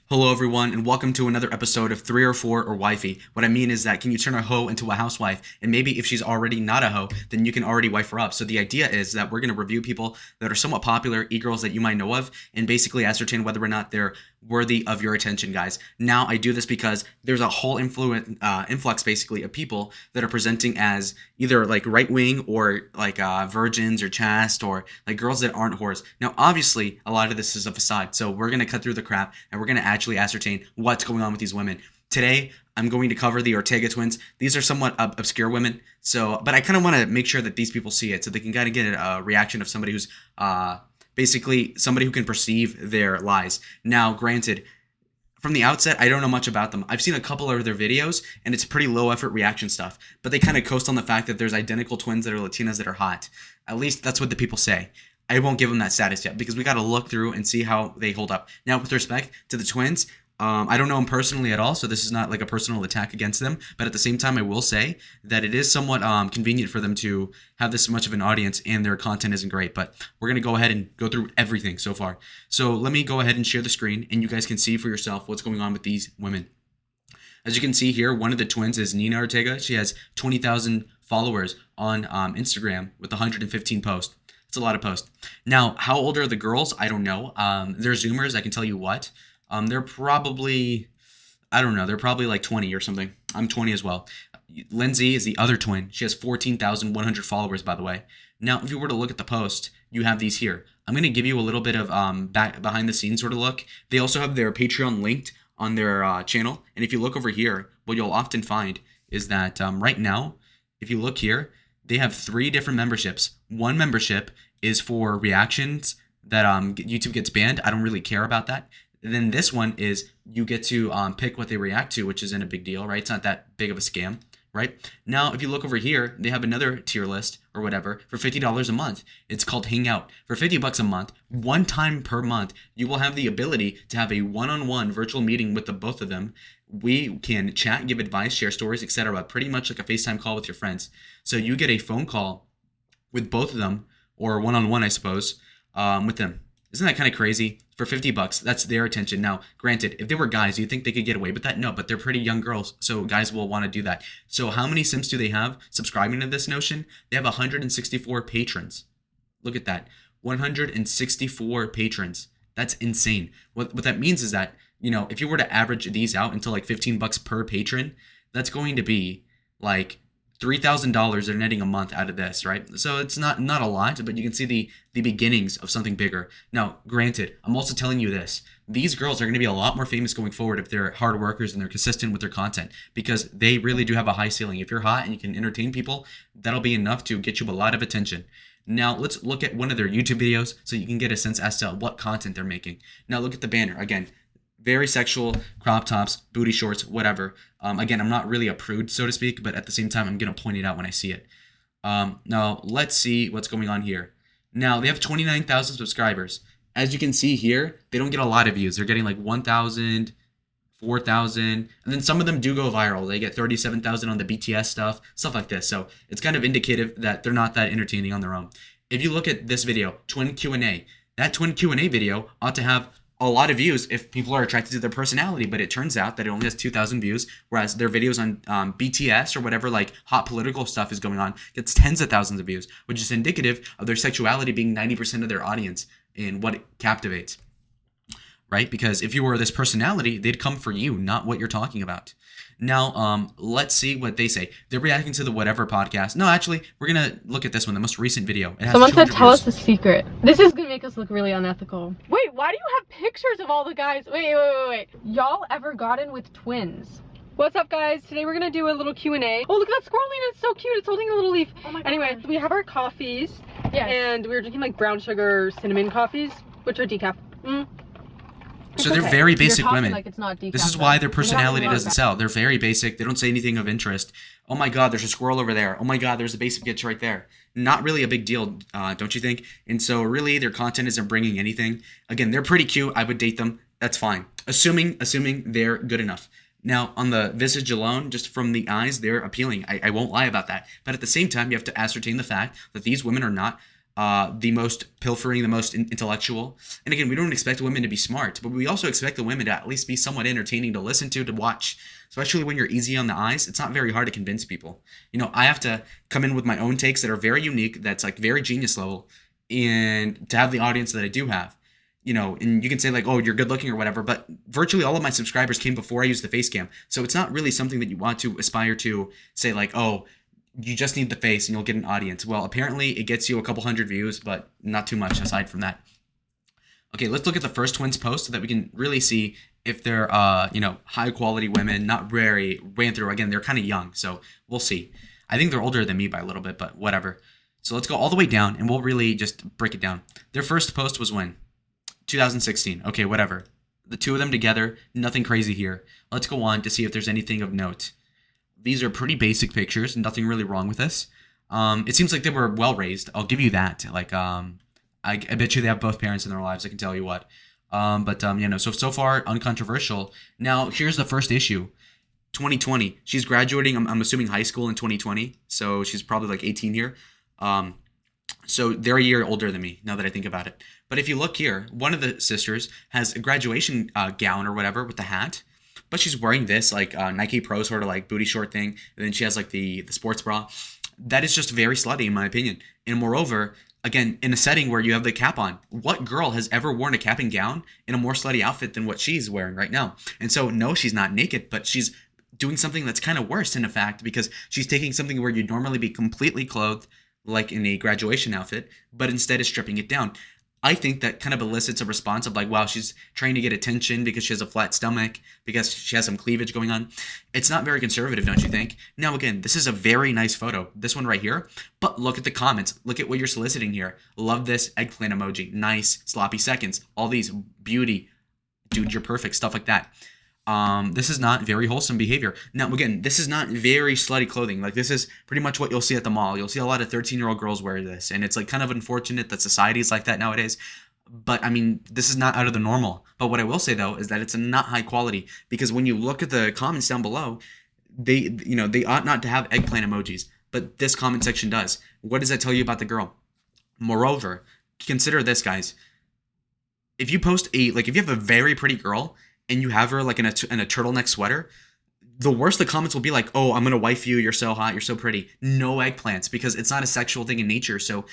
Hello, everyone, and welcome to another episode of 3 or 4 or Wifey. What I mean is that can you turn a hoe into a housewife? And maybe if she's already not a hoe, then you can already wife her up. So the idea is that we're going to review people that are somewhat popular, e-girls that you might know of, and basically ascertain whether or not they're worthy of your attention, guys. Now, I do this because there's a whole influx, basically, of people that are presenting as either like right-wing or like virgins or chaste or like girls that aren't whores. Now, obviously, a lot of this is a facade. So we're going to cut through the crap and we're going to actually ascertain what's going on with these women. Today, I'm going to cover the Ortega twins. These are somewhat obscure women, but I kind of want to make sure that these people see it so they can kind of get a reaction of somebody who's basically somebody who can perceive their lies. Now, granted, from the outset, I don't know much about them. I've seen a couple of their videos, and it's pretty low effort reaction stuff, but they kind of coast on the fact that there's identical twins that are Latinas that are hot. At least that's what the people say. I won't give them that status yet because we got to look through and see how they hold up. Now, with respect to the twins, I don't know them personally at all, so this is not like a personal attack against them. But at the same time, I will say that it is somewhat convenient for them to have this much of an audience, and their content isn't great. But we're going to go ahead and go through everything so far. So let me go ahead and share the screen, and you guys can see for yourself what's going on with these women. As you can see here, one of the twins is Nina Ortega. She has 20,000 followers on Instagram with 115 posts. It's a lot of posts. Now, how old are the girls? I don't know. They're Zoomers, I can tell you what. They're probably, I don't know, they're probably like 20 or something. I'm 20 as well. Lindsay is the other twin. She has 14,100 followers, by the way. Now, if you were to look at the post, you have these here. I'm going to give you a little bit of behind the scenes sort of look. They also have their Patreon linked on their channel. And if you look over here, what you'll often find is that right now, if you look here, they have 3 different memberships. One membership is for reactions that YouTube gets banned. I don't really care about that. And then this one is you get to pick what they react to, which isn't a big deal, right? It's not that big of a scam, right? Now, if you look over here, they have another tier list or whatever for $50 a month. It's called Hangout. For $50 a month, one time per month, you will have the ability to have a one-on-one virtual meeting with the both of them. We can chat, give advice, share stories, etc. Pretty much like a FaceTime call with your friends. So you get a phone call with both of them, or one-on-one, I suppose, with them. Isn't that kind of crazy? For $50, that's their attention. Now, granted, if they were guys, do you think they could get away with that? No, but they're pretty young girls, so guys will want to do that. So how many simps do they have subscribing to this notion? They have 164 patrons. Look at that. 164 patrons. That's insane. What that means is that, if you were to average these out into like $15 per patron, that's going to be like $3,000 they're netting a month out of this, right? So it's not a lot, but you can see the beginnings of something bigger. Now, granted, I'm also telling you this. These girls are going to be a lot more famous going forward if they're hard workers and they're consistent with their content, because they really do have a high ceiling. If you're hot and you can entertain people, that'll be enough to get you a lot of attention. Now, let's look at one of their YouTube videos so you can get a sense as to what content they're making. Now, look at the banner. Again, very sexual, crop tops, booty shorts, whatever. Again, I'm not really a prude, so to speak, but at the same time, I'm going to point it out when I see it. Now, let's see what's going on here. Now, they have 29,000 subscribers. As you can see here, they don't get a lot of views. They're getting like 1,000, 4,000, and then some of them do go viral. They get 37,000 on the BTS stuff like this. So it's kind of indicative that they're not that entertaining on their own. If you look at this video, Twin Q&A, that Twin Q&A video ought to have a lot of views if people are attracted to their personality, but it turns out that it only has 2,000 views, whereas their videos on BTS or whatever like hot political stuff is going on gets tens of thousands of views, which is indicative of their sexuality being 90% of their audience in what it captivates, right? Because if you were this personality, they'd come for you, not what you're talking about. Now, let's see what they say. They're reacting to the Whatever podcast. No, actually, we're going to look at this one, the most recent video. It has Someone said, tell views. us the secret. This is gonna make us look really unethical. Wait, why do you have pictures of all the guys? Wait. Y'all ever gotten with twins? What's up, guys? Today we're gonna do a little Q&A. Oh, look at that squirrel, it's so cute. It's holding a little leaf. Oh my God. Anyway, we have our coffees. Yes. And we were drinking like brown sugar cinnamon coffees, which are decaf. So they're very basic women. Like it's not decaf, this is why their personality doesn't sell. They're very basic. They don't say anything of interest. Oh my God, there's a squirrel over there. Oh my God, there's a basic bitch right there. Not really a big deal, don't you think? And so really their content isn't bringing anything. Again, they're pretty cute. I would date them. That's fine. Assuming they're good enough. Now, on the visage alone, just from the eyes, they're appealing. I won't lie about that. But at the same time, you have to ascertain the fact that these women are not the most pilfering, the most intellectual. And again, we don't expect women to be smart, but we also expect the women to at least be somewhat entertaining to listen to watch. Especially when you're easy on the eyes, it's not very hard to convince people. I have to come in with my own takes that are very unique, that's like very genius level, and to have the audience that I do have. And you can say like, oh, you're good looking or whatever, but virtually all of my subscribers came before I used the face cam. So it's not really something that you want to aspire to say like, oh, you just need the face and you'll get an audience. Well, apparently it gets you a couple hundred views, but not too much aside from that. Okay, let's look at the first twins post so that we can really see if they're, high quality women, not very ran through. Again, they're kind of young, so we'll see. I think they're older than me by a little bit, but whatever. So let's go all the way down and we'll really just break it down. Their first post was when? 2016. Okay, whatever. The two of them together, nothing crazy here. Let's go on to see if there's anything of note. These are pretty basic pictures, nothing really wrong with this. It seems like they were well raised. I'll give you that. Like, I bet you they have both parents in their lives. I can tell you what. So far uncontroversial. Now here's the first issue. 2020. She's graduating. I'm assuming high school in 2020. So she's probably like 18 here. So they're a year older than me, now that I think about it. But if you look here, one of the sisters has a graduation gown or whatever with the hat, but she's wearing this like Nike Pro sort of like booty short thing, and then she has like the sports bra. That is just very slutty in my opinion. And moreover, again, in a setting where you have the cap on, what girl has ever worn a cap and gown in a more slutty outfit than what she's wearing right now? And so no, she's not naked, but she's doing something that's kind of worse in effect, because she's taking something where you'd normally be completely clothed, like in a graduation outfit, but instead is stripping it down. I think that kind of elicits a response of like, wow, she's trying to get attention because she has a flat stomach, because she has some cleavage going on. It's not very conservative, don't you think? Now, again, this is a very nice photo, this one right here, but look at the comments. Look at what you're soliciting here. Love this eggplant emoji. Nice, sloppy seconds. All these beauty. Dude, you're perfect. Stuff like that. This is not very wholesome behavior. Now, again, this is not very slutty clothing. Like, this is pretty much what you'll see at the mall. You'll see a lot of 13-year-old girls wear this, and it's like kind of unfortunate that society is like that nowadays. But I mean, this is not out of the normal. But what I will say though is that it's not high quality, because when you look at the comments down below, they ought not to have eggplant emojis, but this comment section does. What does that tell you about the girl? Moreover, consider this, guys. If you post if you have a very pretty girl and you have her like in a turtleneck sweater, the worst the comments will be like, oh, I'm gonna wife you, you're so hot, you're so pretty. No eggplants, because it's not a sexual thing in nature. So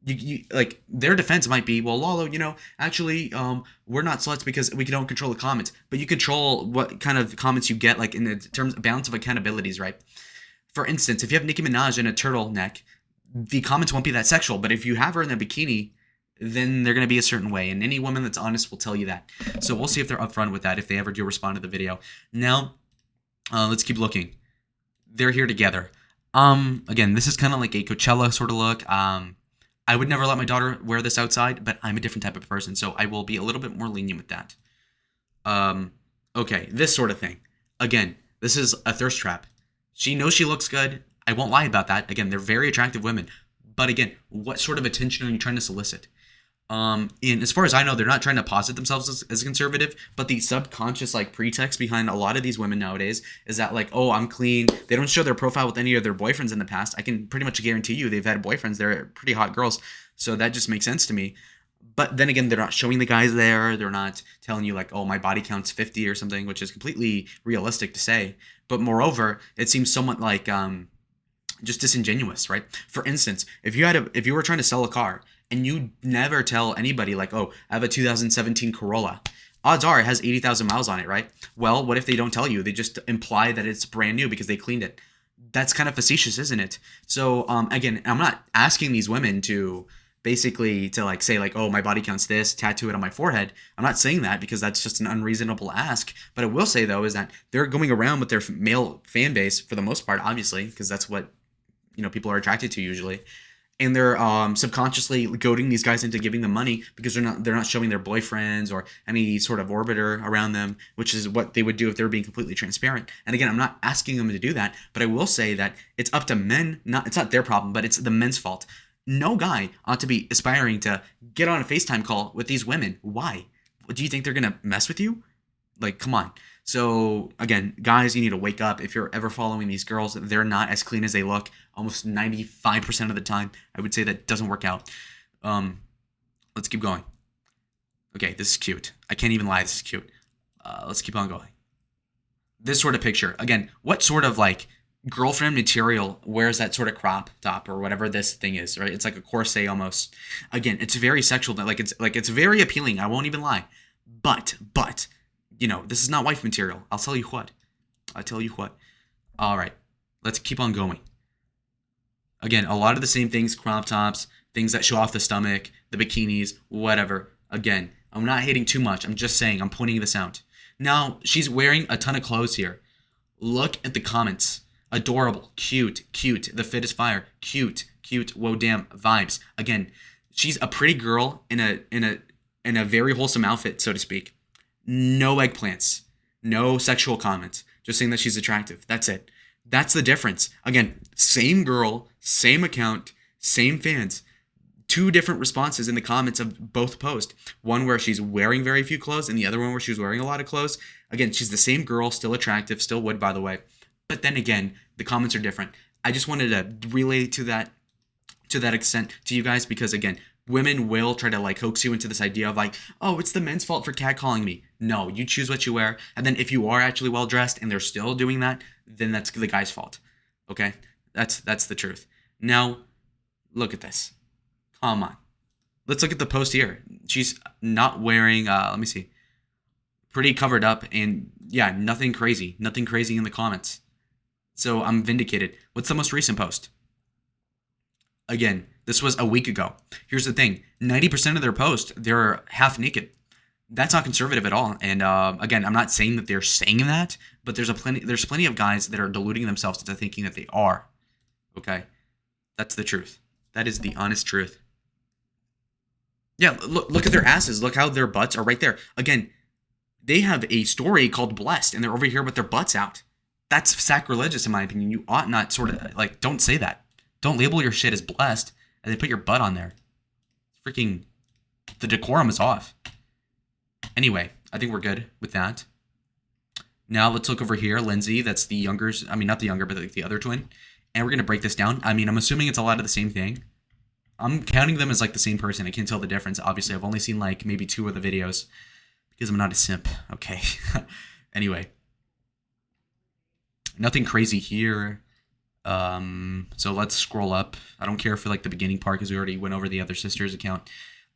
you like, their defense might be, well, Lalo, actually, we're not sluts because we don't control the comments, but you control what kind of comments you get, like in the terms of balance of accountabilities, right? For instance, if you have Nicki Minaj in a turtleneck, the comments won't be that sexual, but if you have her in a bikini, then they're going to be a certain way, and any woman that's honest will tell you that. So we'll see if they're upfront with that, if they ever do respond to the video. Now, let's keep looking. They're here together. Again, this is kind of like a Coachella sort of look. I would never let my daughter wear this outside, but I'm a different type of person, so I will be a little bit more lenient with that. Okay, this sort of thing. Again, this is a thirst trap. She knows she looks good. I won't lie about that. Again, they're very attractive women. But again, what sort of attention are you trying to solicit? And as far as I know, they're not trying to posit themselves as conservative, but the subconscious like pretext behind a lot of these women nowadays is that like, oh, I'm clean. They don't show their profile with any of their boyfriends in the past. I can pretty much guarantee you they've had boyfriends. They're pretty hot girls. So that just makes sense to me. But then again, they're not showing the guys there. They're not telling you like, oh, my body count's 50 or something, which is completely realistic to say. But moreover, it seems somewhat like just disingenuous, right? For instance, if you were trying to sell a car and you never tell anybody like, oh, I have a 2017 Corolla, odds are it has 80,000 miles on it, right? Well, what if they don't tell you? They just imply that it's brand new because they cleaned it. That's kind of facetious, isn't it? So again, I'm not asking these women to basically to like say like, oh, my body count's this, tattoo it on my forehead. I'm not saying that because that's just an unreasonable ask. But I will say though is that they're going around with their male fan base for the most part, obviously, because that's what people are attracted to usually, and they're subconsciously goading these guys into giving them money because they're not showing their boyfriends or any sort of orbiter around them, which is what they would do if they were being completely transparent. And again, I'm not asking them to do that, but I will say that it's up to men. It's not their problem, but it's the men's fault. No guy ought to be aspiring to get on a FaceTime call with these women. Why? Do you think they're gonna mess with you? Like, come on. So again, guys, you need to wake up. If you're ever following these girls, they're not as clean as they look almost 95% of the time. I would say that doesn't work out. Let's keep going. Okay, this is cute. I can't even lie, this is cute. Let's keep on going. This sort of picture. Again, what sort of like girlfriend material wears that sort of crop top or whatever this thing is, right? It's like a corset almost. Again, it's very sexual. It's very appealing. I won't even lie. But, this is not wife material. I'll tell you what. All right, let's keep on going. Again, a lot of the same things, crop tops, things that show off the stomach, the bikinis, whatever. Again, I'm not hating too much. I'm just saying, I'm pointing this out. Now, she's wearing a ton of clothes here. Look at the comments. Adorable, cute. The fit is fire. Cute. Whoa, damn vibes. Again, she's a pretty girl in a very wholesome outfit, so to speak. No eggplants. No sexual comments. Just saying that she's attractive. That's it. That's the difference. Again, same girl, same account, same fans. Two different responses in the comments of both posts. One where she's wearing very few clothes and the other one where she's wearing a lot of clothes. Again, she's the same girl, still attractive, still would, by the way. But then again, the comments are different. I just wanted to relay to that extent to you guys because, again, women will try to like coax you into this idea of like, oh, it's the men's fault for catcalling me. No, you choose what you wear. And then if you are actually well dressed and they're still doing that, then that's the guy's fault. Okay? That's the truth. Now, look at this. Come on. Let's look at the post here. She's not wearing, let me see. Pretty covered up and yeah, nothing crazy. Nothing crazy in the comments. So I'm vindicated. What's the most recent post? Again, this was a week ago. Here's the thing. 90% of their posts, they're half naked. That's not conservative at all. And again, I'm not saying that they're saying that, but there's plenty of guys that are deluding themselves into thinking that they are. Okay? That's the truth. That is the honest truth. Yeah, look at their asses. Look how their butts are right there. Again, they have a story called Blessed, and they're over here with their butts out. That's sacrilegious, in my opinion. You ought not sort of, like, don't say that. Don't label your shit as blessed, and then put your butt on there. Freaking, the decorum is off. Anyway, I think we're good with that. Now, let's look over here. Lindsay, that's the younger, I mean, not the younger, but the other twin. And we're going to break this down. I mean, I'm assuming it's a lot of the same thing. I'm counting them as like the same person. I can't tell the difference. Obviously, I've only seen like maybe 2 of the videos because I'm not a simp. Okay. Anyway. Nothing crazy here. So let's scroll up. I don't care for like the beginning part because we already went over the other sister's account.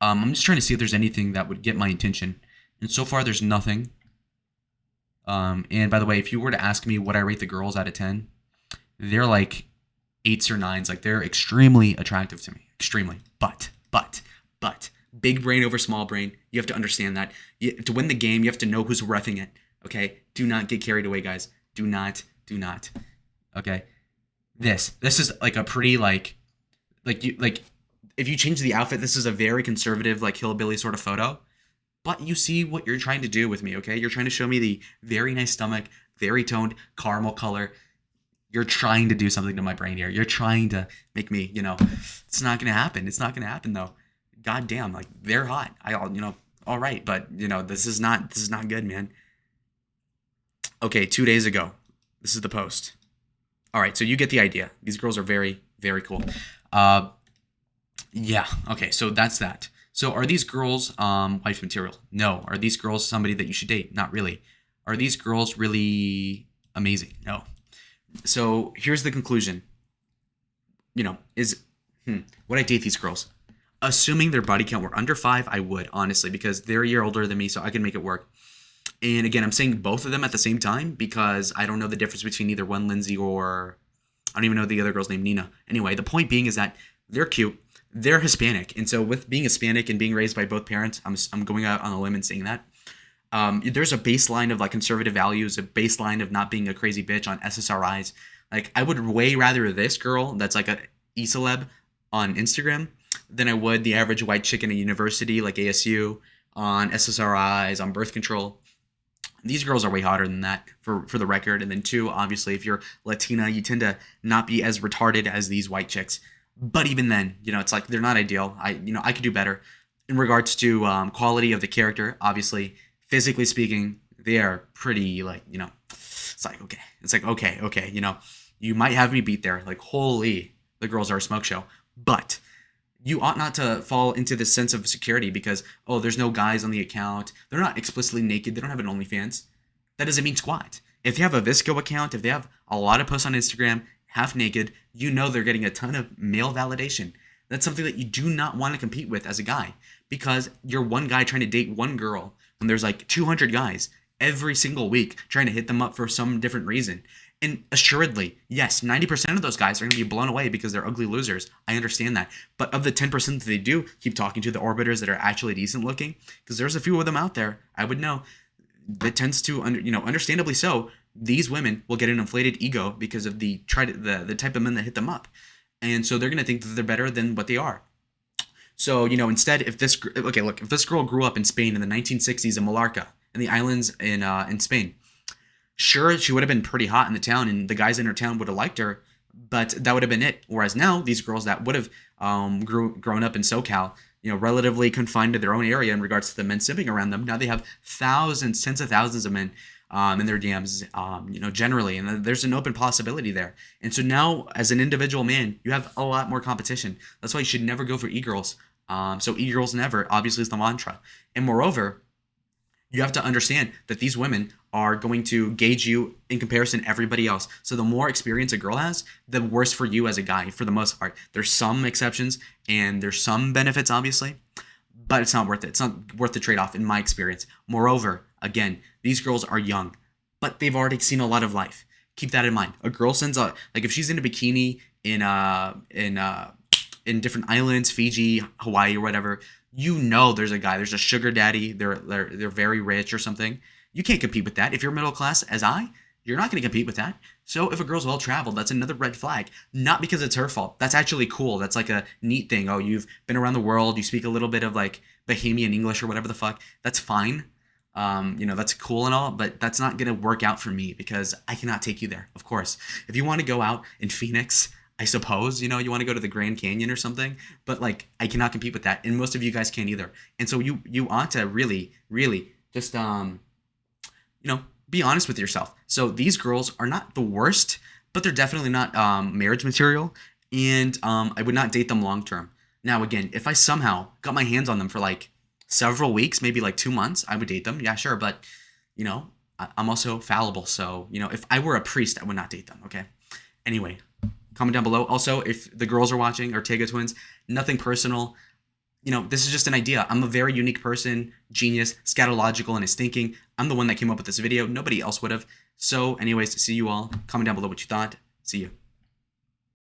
I'm just trying to see if there's anything that would get my attention. And so far, there's nothing. And by the way, if you were to ask me what I rate the girls out of 10, they're like 8s or 9s. Like they're extremely attractive to me. Extremely. But, big brain over small brain. You have to understand that. To win the game, you have to know who's reffing it. Okay? Do not get carried away, guys. Do not. Okay? This is like a pretty if you change the outfit, this is a very conservative, like hillbilly sort of photo. But you see what you're trying to do with me, okay? You're trying to show me the very nice stomach, very toned caramel color. You're trying to do something to my brain here. You're trying to make me, it's not going to happen. It's not going to happen though. God damn, like they're hot. All right, but this is not good, man. Okay, 2 days ago. This is the post. All right, so you get the idea. These girls are very, very cool. Yeah, okay, so that's that. So are these girls wife material? No. Are these girls somebody that you should date? Not really. Are these girls really amazing? No. So here's the conclusion. Would I date these girls? Assuming their body count were under 5, I would, honestly, because they're a year older than me, so I can make it work. And again, I'm saying both of them at the same time because I don't know the difference between either one Lindsay or I don't even know the other girl's name, Nina. Anyway, the point being is that they're cute. They're Hispanic. And so with being Hispanic and being raised by both parents, I'm going out on a limb and saying that. There's a baseline of like conservative values, a baseline of not being a crazy bitch on SSRIs. Like I would way rather this girl that's like a e-celeb on Instagram than I would the average white chick in a university like ASU on SSRIs, on birth control. These girls are way hotter than that for the record. And then 2, obviously, if you're Latina, you tend to not be as retarded as these white chicks. But even then, it's like they're not ideal. I could do better in regards to quality of the character. Obviously, physically speaking, they are pretty it's like okay. You might have me beat there. Like, holy, the girls are a smoke show. But you ought not to fall into this sense of security because, oh, there's no guys on the account. They're not explicitly naked. They don't have an OnlyFans. That doesn't mean squat. If you have a Visco account, if they have a lot of posts on Instagram, half naked, you know they're getting a ton of male validation. That's something that you do not want to compete with as a guy because you're one guy trying to date one girl when there's like 200 guys every single week trying to hit them up for some different reason. And assuredly, yes, 90% of those guys are going to be blown away because they're ugly losers. I understand that. But of the 10% that they do keep talking to the orbiters that are actually decent looking, because there's a few of them out there, I would know, that tends to, understandably so, these women will get an inflated ego because of the type of men that hit them up. And so they're going to think that they're better than what they are. So, instead, if this girl grew up in Spain in the 1960s in Mallorca, in the islands in Spain, sure, she would have been pretty hot in the town, and the guys in her town would have liked her, but that would have been it. Whereas now, these girls that would have grown up in SoCal, relatively confined to their own area in regards to the men simping around them, now they have thousands, tens of thousands of men in their DMs, generally, and there's an open possibility there. And so now, as an individual man, you have a lot more competition. That's why you should never go for e-girls. So e-girls never, obviously, is the mantra. And moreover, you have to understand that these women are going to gauge you in comparison to everybody else. So the more experience a girl has, the worse for you as a guy, for the most part. There's some exceptions and there's some benefits, obviously, but it's not worth it. It's not worth the trade-off in my experience. Moreover, again, these girls are young, but they've already seen a lot of life. Keep that in mind. A girl sends if she's in a bikini in different islands, Fiji, Hawaii, or whatever, there's a guy, there's a sugar daddy, they're very rich or something. You can't compete with that. If you're middle class as you're not going to compete with that. So if a girl's well traveled, that's another red flag. Not because it's her fault. That's actually cool. That's like a neat thing. Oh, you've been around the world. You speak a little bit of like Bahamian English or whatever the fuck. That's fine. That's cool and all, but that's not going to work out for me because I cannot take you there. Of course, if you want to go out in Phoenix, I suppose, you want to go to the Grand Canyon or something, but like I cannot compete with that, and most of you guys can't either. And so you ought to really, really just be honest with yourself. So these girls are not the worst, but they're definitely not marriage material, and I would not date them long term. Now again, if I somehow got my hands on them for like several weeks, maybe like 2 months, I would date them. Yeah, sure, but I'm also fallible, so if I were a priest, I would not date them. Okay. Anyway. Comment down below. Also, if the girls are watching, Ortega twins, nothing personal. This is just an idea. I'm a very unique person, genius, scatological in his thinking. I'm the one that came up with this video. Nobody else would have. So anyways, see you all. Comment down below what you thought. See you.